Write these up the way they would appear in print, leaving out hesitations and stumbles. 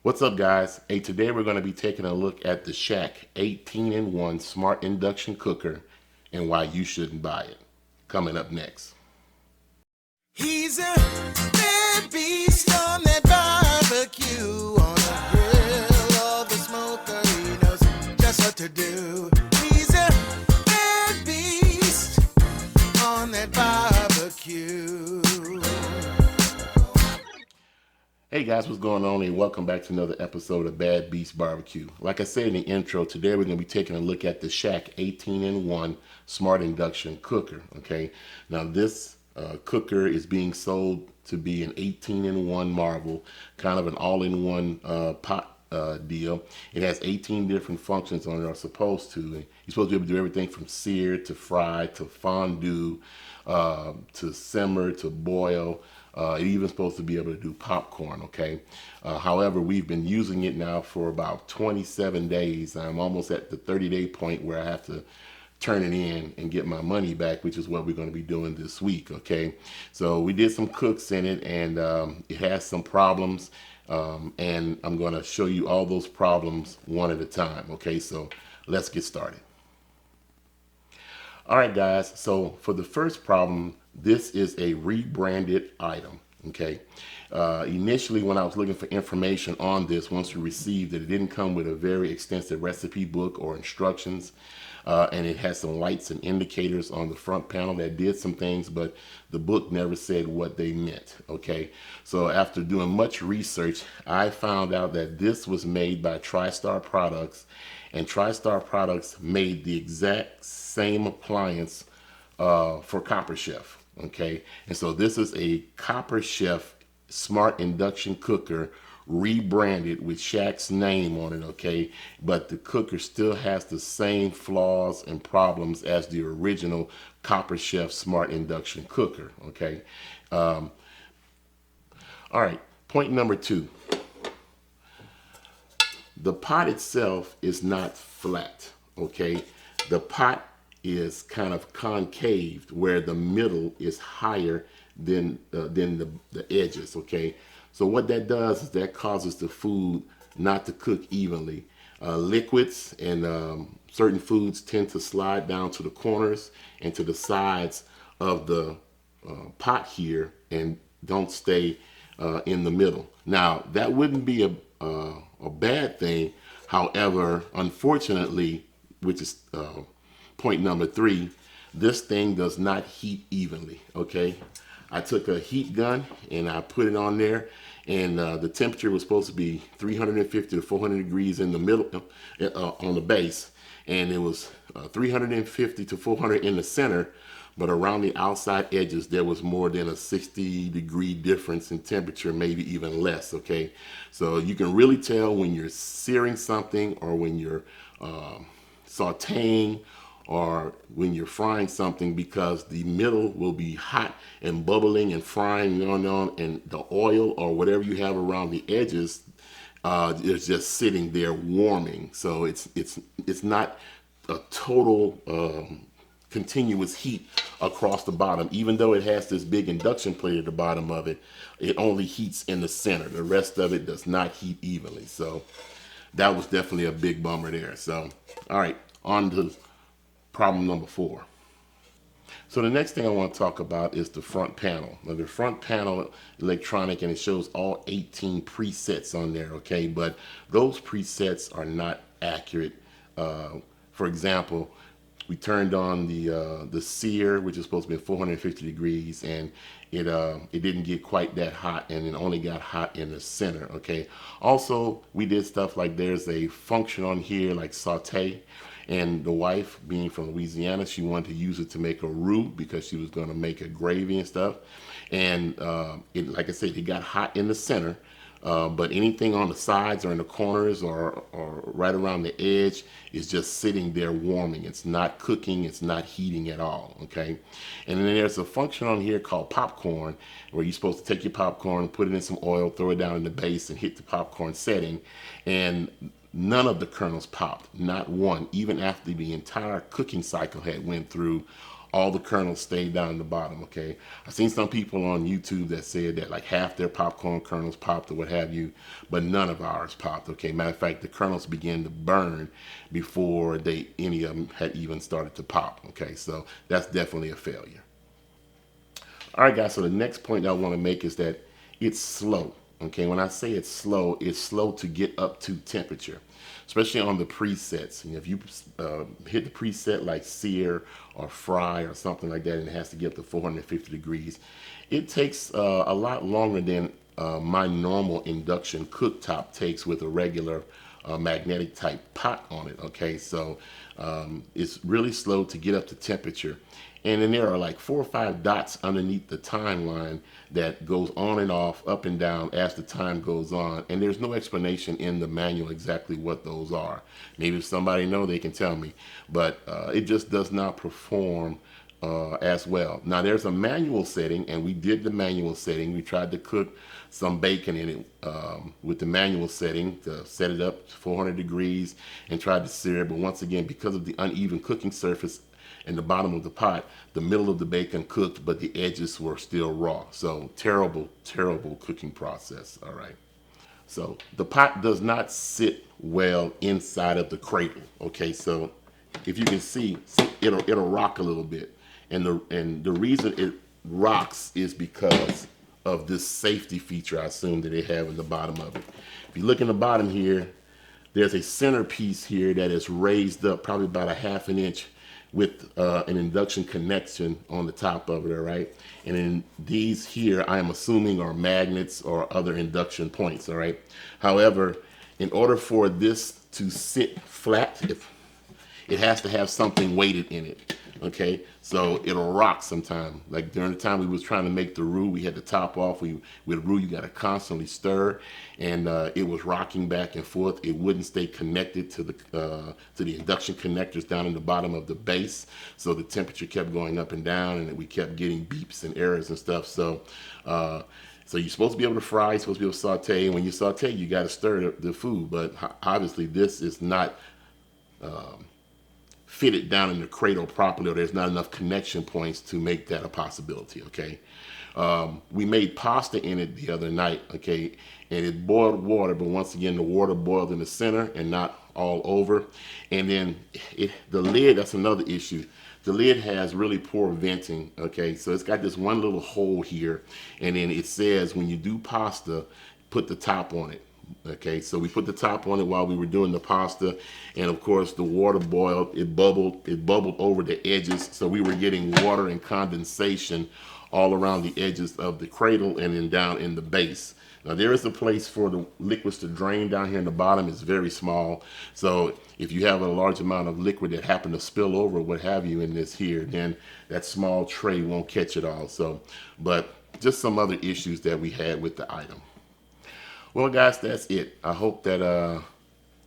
What's up, guys? Hey, today we're going to be taking a look at the SHAQ 18-in-1 Smart Induction Cooker and why you shouldn't buy it. Coming up next. He's a bad beast on that barbecue, on the grill or the smoker. He knows just what to do. He's a bad beast on that barbecue. Hey guys, what's going on? And welcome back to another episode of Bad Beast Barbecue. Like I said in the intro, today we're going to be taking a look at the SHAQ 18-in-1 Smart Induction Cooker. Okay, now this cooker is being sold to be an 18-in-1 marvel, kind of an all-in-one pot deal. It has 18 different functions on it, or supposed to. You're supposed to be able to do everything from sear to fry to fondue to simmer to boil. It's even supposed to be able to do popcorn, okay? However, we've been using it now for about 27 days. I'm almost at the 30-day point where I have to turn it in and get my money back, which is what we're going to be doing this week, okay? So we did some cooks in it, and it has some problems, and I'm going to show you all those problems one at a time, okay? So let's get started. All right, guys, so for the first problem, this is a rebranded item, okay? Initially, when I was looking for information on this, once we received it, it didn't come with a very extensive recipe book or instructions, and it has some lights and indicators on the front panel that did some things, but the book never said what they meant, okay? So after doing much research, I found out that this was made by TriStar Products, and TriStar Products made the exact same appliance for Copper Chef, okay? And so this is a Copper Chef Smart Induction Cooker rebranded with SHAQ's name on it, okay? But the cooker still has the same flaws and problems as the original Copper Chef Smart Induction Cooker, okay? All right, point number 2. The pot itself is not flat, okay? The pot is kind of concaved where the middle is higher than the edges, okay? So what that does is that causes the food not to cook evenly. Liquids and certain foods tend to slide down to the corners and to the sides of the pot here and don't stay in the middle. Now, that wouldn't be a bad thing. However, unfortunately, which is point number 3, this thing does not heat evenly, okay? I took a heat gun and I put it on there, and the temperature was supposed to be 350 to 400 degrees in the middle, on the base, and it was 350 to 400 in the center, but around the outside edges there was more than a 60-degree difference in temperature, maybe even less, okay? So you can really tell when you're searing something, or when you're sauteing, or when you're frying something, because the middle will be hot and bubbling and frying on, and the oil or whatever you have around the edges is just sitting there warming. So it's not a total continuous heat across the bottom. Even though it has this big induction plate at the bottom of it, it only heats in the center. The rest of it does not heat evenly. So that was definitely a big bummer there. So, all right, on to problem number 4. So the next thing I want to talk about is the front panel. Now, the front panel electronic, and it shows all 18 presets on there, okay? But those presets are not accurate. For example, we turned on the sear, which is supposed to be 450 degrees, and it didn't get quite that hot, and it only got hot in the center, okay? Also, we did stuff like, there's a function on here like saute, and the wife, being from Louisiana, she wanted to use it to make a roux because she was going to make a gravy and stuff. And like I said, it got hot in the center, but anything on the sides or in the corners or right around the edge is just sitting there warming. It's not cooking, it's not heating at all, okay? And then there's a function on here called popcorn, where you're supposed to take your popcorn, put it in some oil, throw it down in the base, and hit the popcorn setting. And none of the kernels popped, not one. Even after the entire cooking cycle had went through, all the kernels stayed down in the bottom, okay? I've seen some people on YouTube that said that like half their popcorn kernels popped or what have you, but none of ours popped, okay? Matter of fact, the kernels began to burn before any of them had even started to pop, okay? So that's definitely a failure. All right, guys, so the next point I want to make is that it's slow. Okay, when I say it's slow to get up to temperature, especially on the presets. And if you hit the preset like sear or fry or something like that, and it has to get up to 450 degrees, it takes a lot longer than my normal induction cooktop takes with a regular magnetic type pot on it. Okay, so it's really slow to get up to temperature. And then there are like 4 or 5 dots underneath the timeline that goes on and off, up and down as the time goes on. And there's no explanation in the manual exactly what those are. Maybe if somebody knows, they can tell me. But it just does not perform as well. Now there's a manual setting, and we did the manual setting. We tried to cook some bacon in it with the manual setting to set it up to 400 degrees and tried to sear it. But once again, because of the uneven cooking surface in the bottom of the pot, the middle of the bacon cooked, but the edges were still raw. So terrible, terrible cooking process. All right. So the pot does not sit well inside of the cradle. Okay. So if you can see, it'll rock a little bit. And the reason it rocks is because of this safety feature, I assume, that they have in the bottom of it. If you look in the bottom here, there's a centerpiece here that is raised up probably about a ½ an inch with an induction connection on the top of it, all right? And then these here, I am assuming, are magnets or other induction points, all right? However, in order for this to sit flat, it has to have something weighted in it, okay? So it'll rock sometime. Like during the time we was trying to make the roux, we had the top off. With roux, you got to constantly stir, and it was rocking back and forth. It wouldn't stay connected to the induction connectors down in the bottom of the base. So the temperature kept going up and down, and we kept getting beeps and errors and stuff. So you're supposed to be able to fry, you're supposed to be able to saute, and when you saute, you got to stir the food. But obviously, this is not fitted down in the cradle properly, or there's not enough connection points to make that a possibility, okay? We made pasta in it the other night, okay, and it boiled water, but once again, the water boiled in the center and not all over. And then the lid, that's another issue. The lid has really poor venting, okay? So it's got this one little hole here, and then it says when you do pasta, put the top on it. Okay, so we put the top on it while we were doing the pasta, and of course the water boiled, it bubbled over the edges, so we were getting water and condensation all around the edges of the cradle and then down in the base. Now there is a place for the liquids to drain down here in the bottom. It's very small, so if you have a large amount of liquid that happen to spill over, what have you, in this here, then that small tray won't catch it all. So, but just some other issues that we had with the item. Well, guys, that's it. I hope that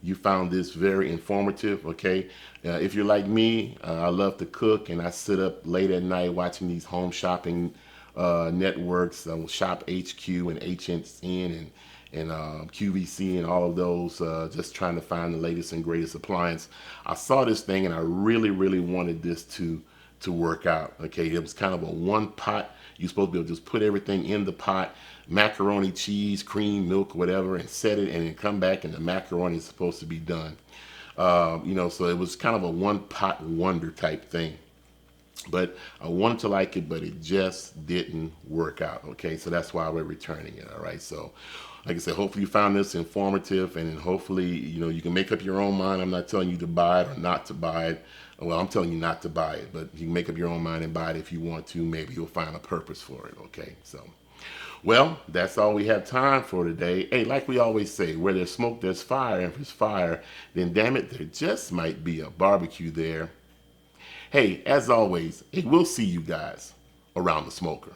you found this very informative, okay? If you're like me, I love to cook, and I sit up late at night watching these home shopping networks, ShopHQ and HSN and QVC and all of those, just trying to find the latest and greatest appliance. I saw this thing, and I really, really wanted this to work out, okay? It was kind of a one pot. You're supposed to be able to just put everything in the pot, macaroni, cheese, cream, milk, whatever, and set it, and then come back, and the macaroni is supposed to be done. So it was kind of a one pot wonder type thing. But I wanted to like it, but it just didn't work out, okay? So that's why we're returning it, all right? So like I said, hopefully you found this informative, and hopefully, you can make up your own mind. I'm not telling you to buy it or not to buy it. Well, I'm telling you not to buy it, but you can make up your own mind and buy it if you want to. Maybe you'll find a purpose for it, okay? So, well, that's all we have time for today. Hey, like we always say, where there's smoke, there's fire. And if there's fire, then damn it, there just might be a barbecue there. Hey, as always, we'll see you guys around the smoker.